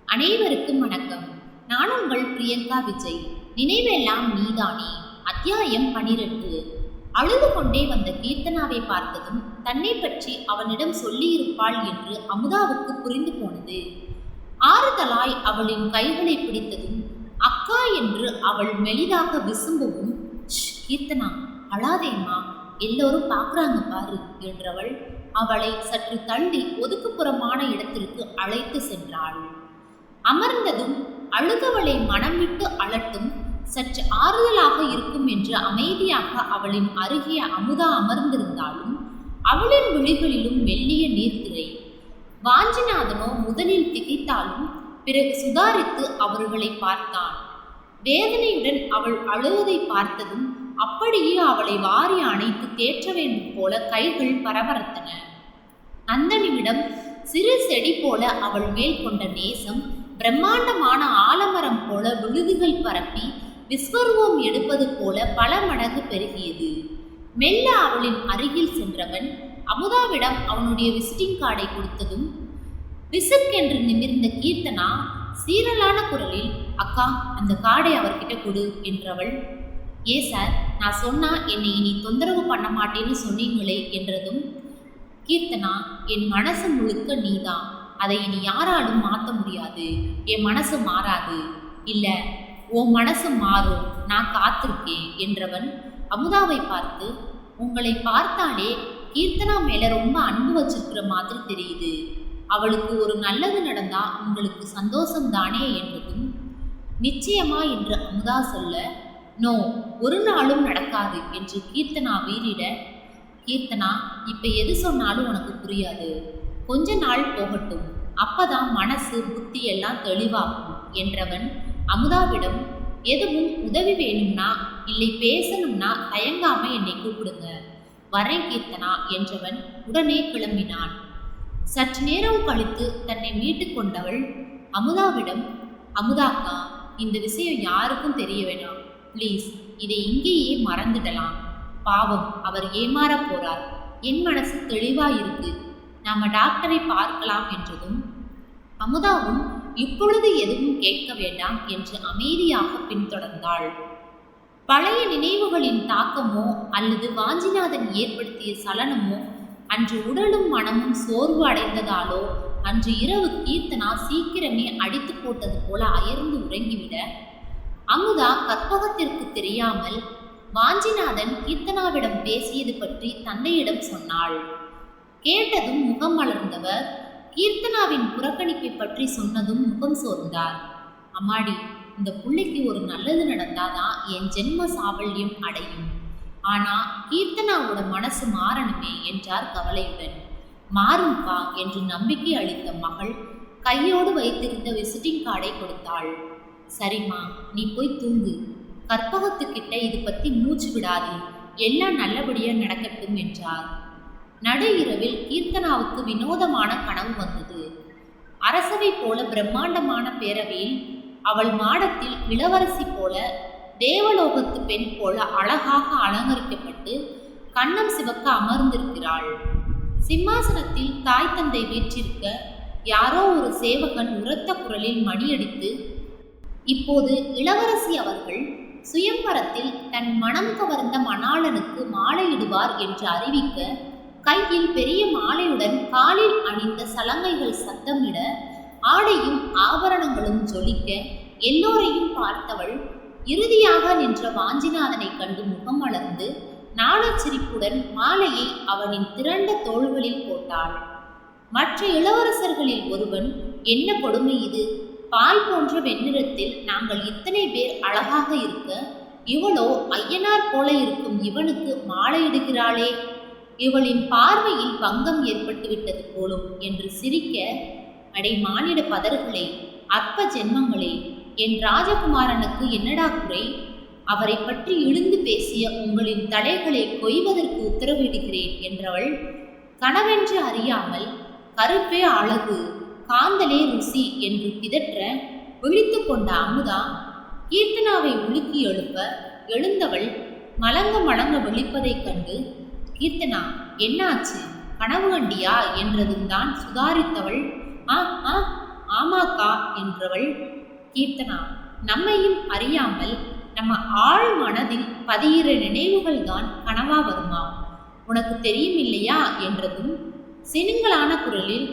அனைவருக்கும் வணக்கம். நான் உங்கள் பிரியங்கா விஜய். நினைவெல்லாம் நீதானே. அத்தியாயம் 12. அழுது கொண்டே வந்த கீர்த்தனாவை பார்த்ததும் தன்னை பற்றி அவனிடம் சொல்லியிருப்பாள் என்று அமுதாவுக்கு புரிந்து போனது. ஆறுதலாய் அவளின் கைகளை பிடித்ததும் அக்கா என்று அவள் மெலிதாக விசும்பவும், கீர்த்தனா அழாதேம்மா, எல்லோரும் பார்க்குறாங்க பாரு என்றவள் அவளை சற்று தள்ளி ஒதுக்குப்புறமான இடத்திற்கு அழைத்து சென்றாள். அமர்ந்ததும் அழுதவளை மனம் விட்டு அலட்டும், சற்று ஆறுதலாக இருக்கும் என்று அமைதியாக அவளின் அருகே அமுதா அமர்ந்திருந்தாலும் அவளின் விழிகளிலும் மெல்லிய நீர்த்திரை. வாஞ்சிநாதனோ முதலில் திகைத்தாலும் பிறகு சுதாரித்து அவர்களை பார்த்தான். வேதனையுடன் அவள் அழுவதை பார்த்ததும் அப்படியே அவளை வாரி அணைத்து தேற்ற வேண்டும் போல கைகள் பரபரத்தன. அந்த நிமிடம் சிறு செடி போல அவள் மேல் கொண்ட நேசம் பிரம்மாண்டமான ஆலமரம் போல விழுதுகள் பரப்பி விஸ்வரூபம் எடுப்பது போல பல மடங்கு பெருகியது. மெல்ல அவளின் அருகில் சென்றவன் அமுதாவிடம் அவனுடைய விசிட்டிங் கார்டை கொடுத்ததும் விசுக்கென்று நிமிர்ந்த கீர்த்தனா சீரலான குரலில், அக்கா, அந்த கார்டை அவர்கிட்ட கொடு என்றவள். ஏ சார், நான் சொன்னா என்னை இனி தொந்தரவு பண்ண மாட்டேன்னு சொன்னீங்களே என்றதும், கீர்த்தனா, என் மனசு முழுக்க நீதான், அதை இனி யாராலும் மாற்ற முடியாது. என் மனசு மாறாது. இல்லை, உன் மனசு மாறும், நான் காத்திருக்கேன் என்றவன் அமுதாவை பார்த்து, உங்களை பார்த்தாலே கீர்த்தனா மேல ரொம்ப அன்பு வச்சிருக்கிற மாதிரி தெரியுது. அவளுக்கு ஒரு நல்லது நடந்தா உங்களுக்கு சந்தோஷம்தானே என்றதும், நிச்சயமா என்று அமுதா சொல்ல, நோ, ஒரு நாளும் நடக்காது என்று கீர்த்தனா வீறிட, கீர்த்தனா, இப்ப எது சொன்னாலும் உனக்கு புரியாது. கொஞ்ச நாள் போகட்டும், அப்பதான் மனசு புத்தி எல்லாம் தெளிவாகும் என்றவன் அமுதாவிடம், எதுவும் உதவி வேணும்னா இல்லை பேசணும்னா தயங்காம என்னை கூப்பிடுங்க, வரேன் கீர்த்தனா என்றவன் உடனே கிளம்பினான். சற்று நேரம் கழித்து தன்னை மீட்டு கொண்டவள் அமுதாவிடம், அமுதாக்கா, இந்த விஷயம் யாருக்கும் தெரிய வேணாம் ப்ளீஸ், இதை இங்கேயே மறந்துடலாம். பாவம், அவர் ஏமாற போறார். என் மனசு தெளிவா இருக்கு, நாம டாக்டரை பார்க்கலாம் என்றதும் அமுதாவும் இப்பொழுது எதுவும் கேட்க வேண்டாம் என்று அமைதியாக பின்தொடர்ந்தாள். பழைய நினைவுகளின் தாக்கமோ அல்லது வாஞ்சிநாதன் ஏற்படுத்திய சலனமோ அன்று உடலும் மனமும் சோர்வு அடைந்ததாலோ அன்று இரவு கீர்த்தனா சீக்கிரமே அடித்து போட்டது போல அயர்ந்து உறங்கிவிட அமுதா கற்பகத்திற்கு தெரியாமல் வாஞ்சிநாதன் கீர்த்தனாவிடம் பேசியது பற்றி தந்தையிடம் சொன்னாள். கேட்டதும் முகம் மலர்ந்தவர் கீர்த்தனாவின் புறக்கணிப்பை பற்றி சொன்னதும் முகம் சோர்ந்தார். அம்மாடி, இந்த பிள்ளைக்கு ஒரு நல்லது நடந்தாதான் என் ஜென்ம சாவல்யம் அடையும். ஆனா கீர்த்தனாவோட மனசு மாறணுமே என்றார் கவலையுடன். மாறும்பா என்று நம்பிக்கை அளித்த மகள் கையோடு வைத்திருந்த விசிட்டிங் கார்டை கொடுத்தாள். சரிம்மா, நீ போய் தூங்கு. கற்பகத்துக்கிட்ட இது பத்தி மூச்சு விடாது, எல்லாம் நல்லபடியா நடக்கட்டும் என்றார். நடு இரவில் கீர்த்தனாவுக்கு வினோதமான கனவு வந்தது. அரசவை போல பிரம்மாண்டமான பேரவையில் அவள் மாடத்தில் இளவரசி போல தேவலோகத்து பெண் போல அழகாக அலங்கரிக்கப்பட்டு கன்னம் சிவக்க அமர்ந்திருக்கிறாள். சிம்மாசனத்தில் தாய் தந்தை வீற்றிருக்க யாரோ ஒரு சேவகன் உரத்த குரலில் மணியடித்து, இப்போது இளவரசி அவர்கள் சுயம்பரத்தில் தன் மனம் கவர்ந்த மணாளனுக்கு மாலையிடுவார் என்று அறிவிக்க கையில் பெரிய மாலையுடன் காலில் அணிந்த சலங்கைகள் சத்தமிட ஆடையும் ஆபரணங்களும் ஜொலிக்க எல்லோரையும் பார்த்தவள் இறுதியாக நின்ற வாஞ்சிநாதனை கண்டு முகம் மலர்ந்து நாணச்சிரிப்புடன் மாலையை அவனின் திரண்ட தோள்களில் போட்டாள். மற்ற இளவரசர்களில் ஒருவன், என்ன கொடுமை இது, பால் போன்ற வெண்ணிறத்தில் நாங்கள் இத்தனை பேர் அழகாக இருக்க இவளோ ஐயனார் போல இருக்கும் இவனுக்கு மாலையிடுகிறாளே, இவளின் பார்வையில் பங்கம் ஏற்பட்டு விட்டது போலும் என்று சிரிக்க, அடை மானிட பதர்களே, அற்ப ஜென்மங்களே, என் ராஜகுமாரனுக்கு என்னடா குறை? அவரை பற்றி இழுந்து பேசிய உங்களின் தலைகளை கொய்வதற்கு உத்தரவிடுகிறேன் என்றவள் கனவென்று அறியாமல் கருப்பே அழகு, காந்தலே ருசி என்று பிதற்ற விழித்து கொண்ட அமுதா கீர்த்தனாவை உலுக்கி எழுப்ப எழுந்தவள் மலங்க மலங்க விழிப்பதைக் கண்டு, கீர்த்தனா, என்னாச்சு, கனவு கண்டியா என்றதும் தான் சுதாரித்தவள், ஆ ஆ ஆமாக்கா என்றவள் கீர்த்தனா, நம்மையும் அறியாமல் நம்ம ஆழ் மனதில் பதிகிற நினைவுகள் தான் கனவா வருமா? உனக்கு தெரியும் இல்லையா என்றதும் சினுங்களான குரலில்,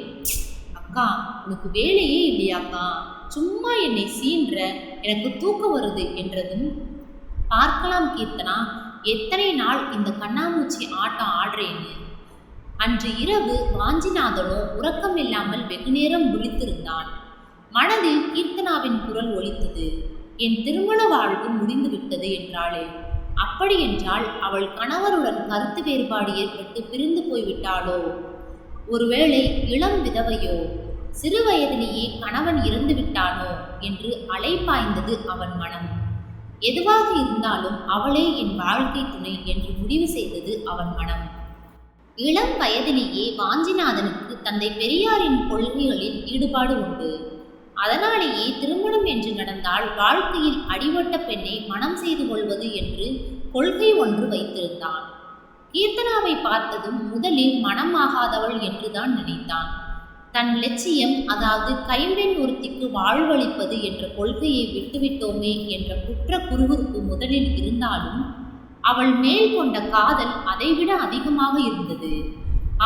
அக்கா உனக்கு வேலையே இல்லையாக்கா, சும்மா என்னை சீன்ற, எனக்கு தூக்கம் வருது என்றதும், பார்க்கலாம் கீர்த்தனா, எத்தனை நாள் இந்த கண்ணாமூச்சி ஆட்டம் ஆடுறேன்னு. அன்று இரவு வாஞ்சிநாதனோ உறக்கம் இல்லாமல் வெகுநேரம் விழித்திருந்தான். மனதில் கீர்த்தனாவின் குரல் ஒலித்தது, என் திருமண வாழ்வு முடிந்து விட்டது என்றாளே. அப்படியென்றால் அவள் கணவருடன் கருத்து வேறுபாடு ஏற்பட்டு பிரிந்து போய்விட்டாளோ? ஒருவேளை இளம் விதவையோ? சிறு வயதிலேயே கணவன் இறந்து விட்டானோ என்று அலைப்பாய்ந்தது அவன் மனம். எதுவாக இருந்தாலும் அவளே என் வாழ்க்கை துணை என்று முடிவு செய்தது அவன் மனம். இளம் வயதிலேயே வாஞ்சிநாதனுக்கு தந்தை பெரியாரின் கொள்கைகளில் ஈடுபாடு உண்டு. அதனாலேயே திருமணம் என்று நடந்தால் வாழ்க்கையில் அடிபட்ட பெண்ணை மனம் செய்து கொள்வது என்று கொள்கை ஒன்று வைத்திருந்தான். கீர்த்தனாவை பார்த்ததும் முதலில் மனமாகாதவள் என்றுதான் நினைத்தான். தன் லட்சியம், அதாவது கைம்பெண் ஒருத்திக்கு வாழ்வளிப்பது என்ற கொள்கையை விட்டுவிட்டோமே என்ற குற்ற குறுகுறுப்பு முதலில் இருந்தாலும் அவள் மேல் கொண்ட காதல் அதைவிட அதிகமாக இருந்தது.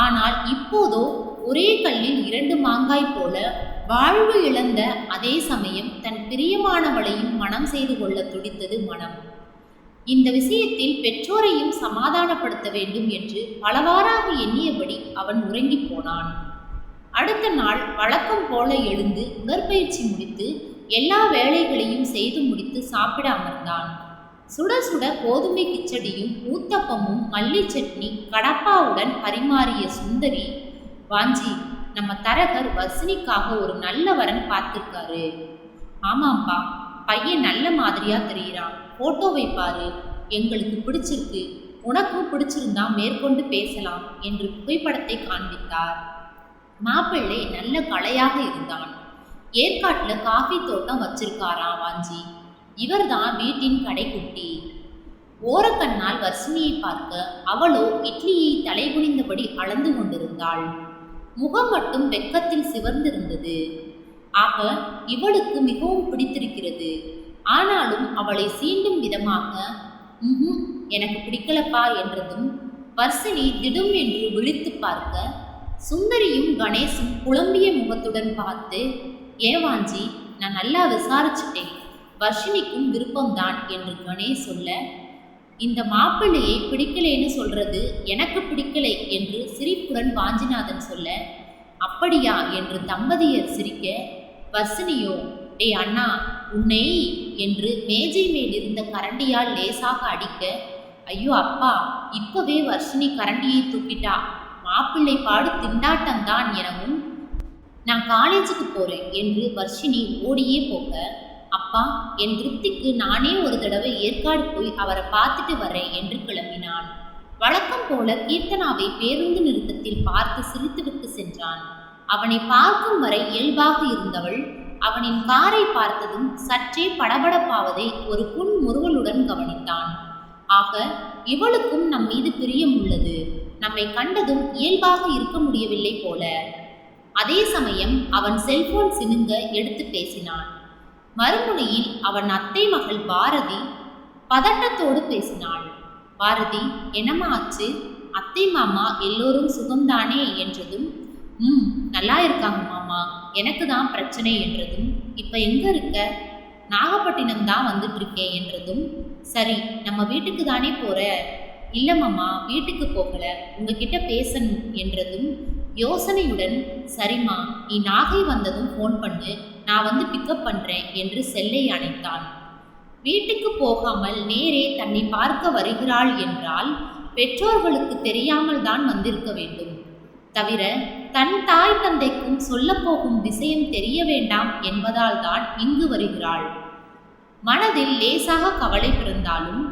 ஆனால் இப்போதோ ஒரே கல்லில் 2 மாங்காய் போல வாழ்வு இழந்த அதே சமயம் தன் பிரியமானவளையும் மனம் செய்து கொள்ள துடித்தது மனம். இந்த விஷயத்தில் பெற்றோரையும் சமாதானப்படுத்த வேண்டும் என்று பலவாறாக எண்ணியபடி அவன் உறங்கி போனான். அடுத்த நாள் வழக்கம் போல எழுந்து உடற்பயிற்சி முடித்து எல்லா வேலைகளையும் செய்து முடித்து சாப்பிட அமர்ந்தான். சுட சுட கோதுமை கிச்சடியும் ஊத்தப்பமும் மல்லி சட்னி கடப்பாவுடன் பரிமாறிய சுந்தரி, வாஞ்சி, நம்ம தரகர் வர்ஷினிக்காக ஒரு நல்ல வரன் பார்த்துருக்காரு. ஆமாப்பா, பையன் நல்ல மாதிரியா தெரிகிறான், போட்டோவை பாரு, எங்களுக்கு பிடிச்சிருக்கு, உனக்கும் பிடிச்சிருந்தா மேற்கொண்டு பேசலாம் என்று புகைப்படத்தை காண்பித்தார். மாப்பிள்ளை நல்ல கலையாக இருந்தான். ஏற்காட்டில் காஃபி தோட்டம் வச்சிருக்காரா வாஞ்சி. இவர்தான் வீட்டின் கடைக்குட்டி. ஓரக்கண்ணால் வர்ஷினியை பார்க்க அவளோ இட்லியை தலைகுனிந்தபடி அளந்து கொண்டிருந்தாள். முகம் மட்டும் வெக்கத்தில் சிவந்திருந்தது. ஆக இவளுக்கு மிகவும் பிடித்திருக்கிறது. ஆனாலும் அவளை சீண்டும் விதமாக எனக்கு பிடிக்கலப்பா என்றதும் வர்ஷினி திடும் என்று விழித்து பார்க்க சுந்தரியும் கணேசும் குழம்பிய முகத்துடன் பார்த்து, ஏவாஞ்சி, நான் நல்லா விசாரிச்சுட்டேன், வர்ஷினிக்கும் விருப்பம்தான் என்று கணேஷ் சொல்ல, இந்த மாப்பிள்ளையை பிடிக்கலைன்னு சொல்றது எனக்கு பிடிக்கலை என்று சிரிப்புடன் வாஞ்சிநாதன் சொல்ல, அப்படியா என்று தம்பதியர் சிரிக்க, வர்ஷினியோ, டே அண்ணா உன்னை என்று மேஜை மேல் இருந்த கரண்டியால் லேசாக அடிக்க, ஐயோ அப்பா, இப்பவே வர்ஷினி கரண்டியை தூக்கிட்டா, மாப்பிள்ளை பாடு திண்டாட்டம்தான் எனவும் நான் காலேஜுக்கு போறேன் என்று வர்ஷினி ஓடியே போக, அப்பா, என் திருப்திக்கு நானே ஒரு தடவை ஏற்காடு போய் அவரை பார்த்துட்டு வரேன் என்று கிளம்பினான். வழக்கம் போல கீர்த்தனாவை பேருந்து நிறுத்தத்தில் பார்த்து சிரித்துவிட்டு சென்றான். அவனை பார்க்கும் வரை இயல்பாக இருந்தவள் அவனின் காரை பார்த்ததும் சற்றே படபடப்பாவதை ஒரு புன்முறுவலுடன் கவனித்தான். ஆக இவளுக்கும் நம் மீது பிரியம் உள்ளது, நம்மை கண்டதும் இயல்பாக இருக்க முடியவில்லை போல. அதே சமயம் அவன் செல்போன் சினுங்க எடுத்து பேசினான். மறுமுனையில் அவன் அத்தை மகள் பாரதி பதட்டத்தோடு பேசினாள். பாரதி, என்னம்மா ஆச்சு? அத்தை மாமா எல்லோரும் சுகம்தானே என்றதும், நல்லா இருக்காங்க மாமா, எனக்கு தான் பிரச்சனை என்றதும், இப்ப எங்க இருக்க? நாகப்பட்டினம் தான் வந்துட்டு இருக்கேன் என்றதும், சரி நம்ம வீட்டுக்கு தானே போற? இல்ல மாமா, வீட்டுக்கு போகல, உங்ககிட்ட பேசணும் என்றதும் யோசனையுடன், சரிம்மா, நீ நாகை வந்ததும் ஃபோன் பண்ணு, நான் வந்து பிக்கப் பண்றேன் என்று செல்லை அணைத்தான். வீட்டுக்கு போகாமல் நேரே தன்னை பார்க்க வருகிறாள் என்றால் பெற்றோர்களுக்கு தெரியாமல் தான் வந்திருக்க வேண்டும். தவிர தன் தாய் தந்தைக்கும் சொல்ல போகும் விஷயம் தெரிய வேண்டாம் என்பதால் தான் இங்கு வருகிறாள். மனதில் லேசாக கவலை பிறந்தாலும்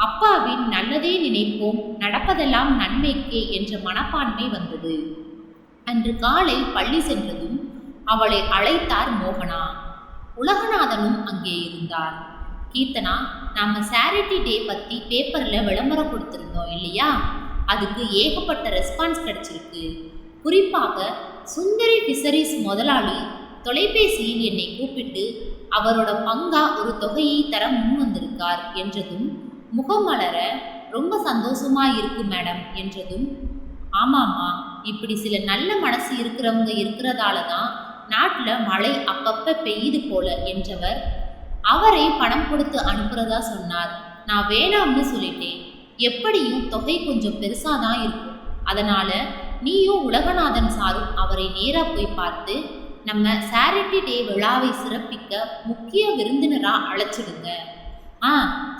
அப்பாவின் நல்லதே நினைப்போம், நடப்பதெல்லாம் நன்மைக்கே என்ற மனப்பான்மை வந்தது. அன்று காலை பள்ளி சென்றதும் அவளை அழைத்தார் மோகனா. உலகநாதனும் அங்கே இருந்தார். கீர்த்தனா, நாம சேரிட்டி டே பற்றி பேப்பரில் விளம்பரம் கொடுத்துருந்தோம் இல்லையா? அதுக்கு ஏகப்பட்ட ரெஸ்பான்ஸ் கிடைச்சிருக்கு. குறிப்பாக சுந்தரி ஃபிஷரிஸ் முதலாளி தொலைபேசியில் என்னை கூப்பிட்டு அவரோட பங்கா ஒரு தொகையை தர முன் வந்திருக்கார் என்றதும் முகம் மலர ரொம்ப சந்தோஷமா இருக்கு மேடம் என்றதும், ஆமாம்மா, இப்படி சில நல்ல மனசு இருக்கிறவங்க இருக்கிறதால தான் நாட்டில் மழை அப்பப்ப பெய்யுது போல என்றவர் அவரை பணம் கொடுத்து அனுப்புறதா சொன்னார். நான் வேணாம்னு சொல்லிட்டேன். எப்படியும் தொகை கொஞ்சம் பெருசாதான் இருக்கும். அதனால நீயும் உலகநாதன் சாரும் அவரை நேரா போய் பார்த்து நம்ம சாரிட்டி டே விழாவை சிறப்பிக்க முக்கிய விருந்தினரா அழைச்சிடுங்க.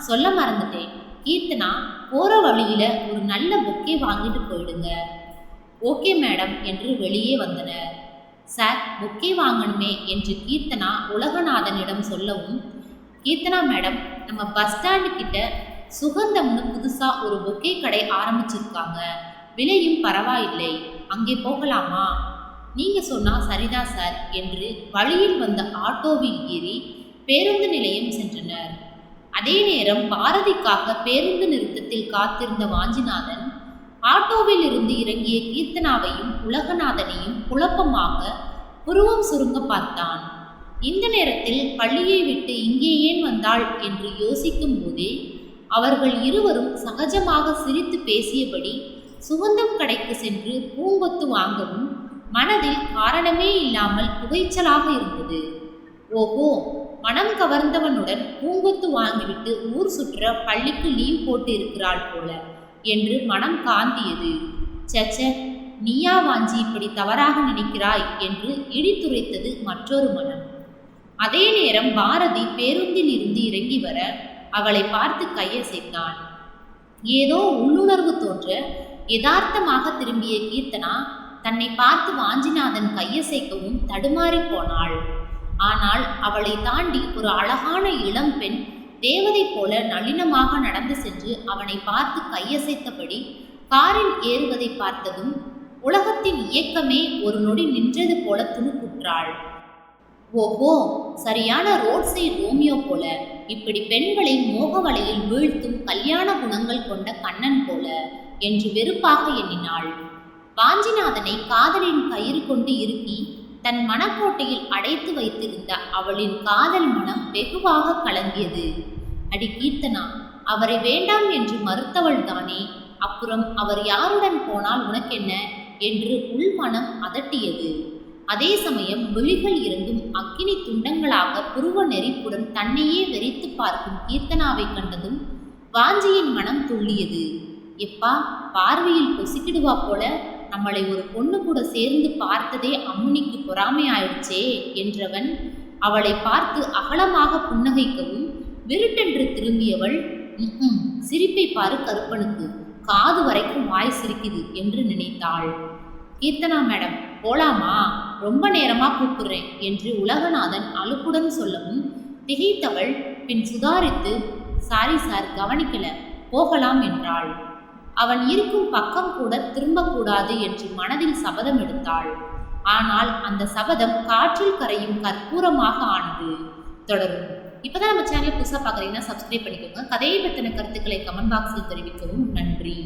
சொல்ல மறந்துட்டேன், கீர்த்தனா போற வழியில ஒரு நல்ல பொக்கே வாங்கிட்டு போயிடுங்க. ஓகே மேடம் என்று வெளியே வந்தனர். சார், பொக்கே வாங்கணுமே என்று கீர்த்தனா உலகநாதனிடம் சொல்லவும், கீர்த்தனா மேடம், நம்ம பஸ் ஸ்டாண்டு கிட்ட சுகந்தம்னு புதுசா ஒரு பொக்கே கடை ஆரம்பிச்சிருக்காங்க. விலையும் பரவாயில்லை. அங்கே போகலாமா? நீங்க சொன்னா சரிதான் சார் என்று வழியில் வந்த ஆட்டோவில் ஏறி பேருந்து நிலையம் சென்றனர். அதே நேரம் பாரதிக்காக பேருந்து நிறுத்தத்தில் காத்திருந்த வாஞ்சிநாதன் ஆட்டோவில் இருந்து இறங்கிய கீர்த்தனாவையும் உலகநாதனையும் குழப்பமாக புருவம் சுருங்க பார்த்தான். இந்த நேரத்தில் பள்ளியை விட்டு இங்கே ஏன் வந்தாள் என்று யோசிக்கும் போதே அவர்கள் இருவரும் சகஜமாக சிரித்து பேசியபடி சுகந்தம் கடைக்கு சென்று பூங்கொத்து வாங்கவும் மனதில் காரணமே இல்லாமல் புகைச்சலாக இருந்தது. ஓஹோ, மனம் கவர்ந்தவனுடன் பூங்கொத்து வாங்கிவிட்டு ஊர் சுற்ற பள்ளிக்கு லீவ் போட்டு இருக்கிறாள் போல என்று மனம் காந்தியது. சச்ச, நீயா வாஞ்சி இப்படி தவறாக நினைக்கிறாய் என்று இடித்துரைத்தது மற்றொரு மனம். அதே நேரம் பாரதி பேருந்தில் இருந்து இறங்கி வர அவளை பார்த்து கையசைத்தான். ஏதோ உள்ளுணர்வு தோன்ற யதார்த்தமாக திரும்பிய கீர்த்தனா தன்னை பார்த்து வாஞ்சிநாதன் கையசைக்கவும் தடுமாறி போனாள். ஆனால் அவளை தாண்டி ஒரு அழகான இளம் பெண் தேவதை போல நளினமாக நடந்து சென்று அவனை பார்த்து கையசைத்தபடி காரில் ஏறுவதை பார்த்ததும் உலகத்தின் இயக்கமே ஒரு நொடி நின்றது போல துணுக்குற்றாள். ஓஹோ, சரியான ரோட் சைடு ரோமியோ போல, இப்படி பெண்களை மோக வலையில் வீழ்த்தும் கல்யாண குணங்கள் கொண்ட கண்ணன் போல என்று வெறுப்பாக எண்ணினாள். வாஞ்சிநாதனை காதலின் கயிறு கொண்டு இறுக்கி தன் மனக்கோட்டையில் அடைத்து வைத்திருந்த அவளின் காதல் மனம் வெகுவாக கலங்கியது. அடி கீர்த்தனா, அவரை வேண்டாம் என்று மறுத்தவள் தானே, அப்புறம் அவர் யாருடன் போனால் உனக்கென்ன என்று உள்மனம் அதட்டியது. அதே சமயம் விழிகள் இருந்தும் அக்கினி துண்டங்களாக புருவ நெறிப்புடன் தன்னையே வெறித்து பார்க்கும் கீர்த்தனாவை கண்டதும் வாஞ்சியின் மனம் துள்ளியது. எப்பா, பார்வையில் பொசிக்கிடுவா போல, நம்மளை ஒரு பொண்ணு கூட சேர்ந்து பார்த்ததே அம்முனிக்கு பொறாமை ஆயிடுச்சே என்றவன் அவளை பார்த்து அகலமாக புன்னகைக்கவும் விருட்டென்று திரும்பியவள், சிரிப்பை பாரு கருப்பனுக்கு, காது வரைக்கும் வாய் சிரிக்குது என்று நினைத்தாள். கீர்த்தனா மேடம், போலாமா? ரொம்ப நேரமா கூப்பிடுறேன் என்று உலகநாதன் அலுப்புடன் சொல்லவும் திகைத்தவள் பின் சுதாரித்து, சாரி சார், கவனிக்கல, போகலாம் என்றாள். அவன் இருக்கும் பக்கம் கூட திரும்பக்கூடாது என்று மனதில் சபதம் எடுத்தாள். ஆனால் அந்த சபதம் காற்றில் கரையும் கற்பூரமாக ஆனது. தொடரும். இப்போதான் நம்ம சேனலை புதுசாக பார்க்குறீங்கன்னா சப்ஸ்கிரைப் பண்ணிக்கோங்க. கதையை பற்றின கருத்துக்களை கமெண்ட் பாக்ஸில் தெரிவிக்கவும் நன்றி.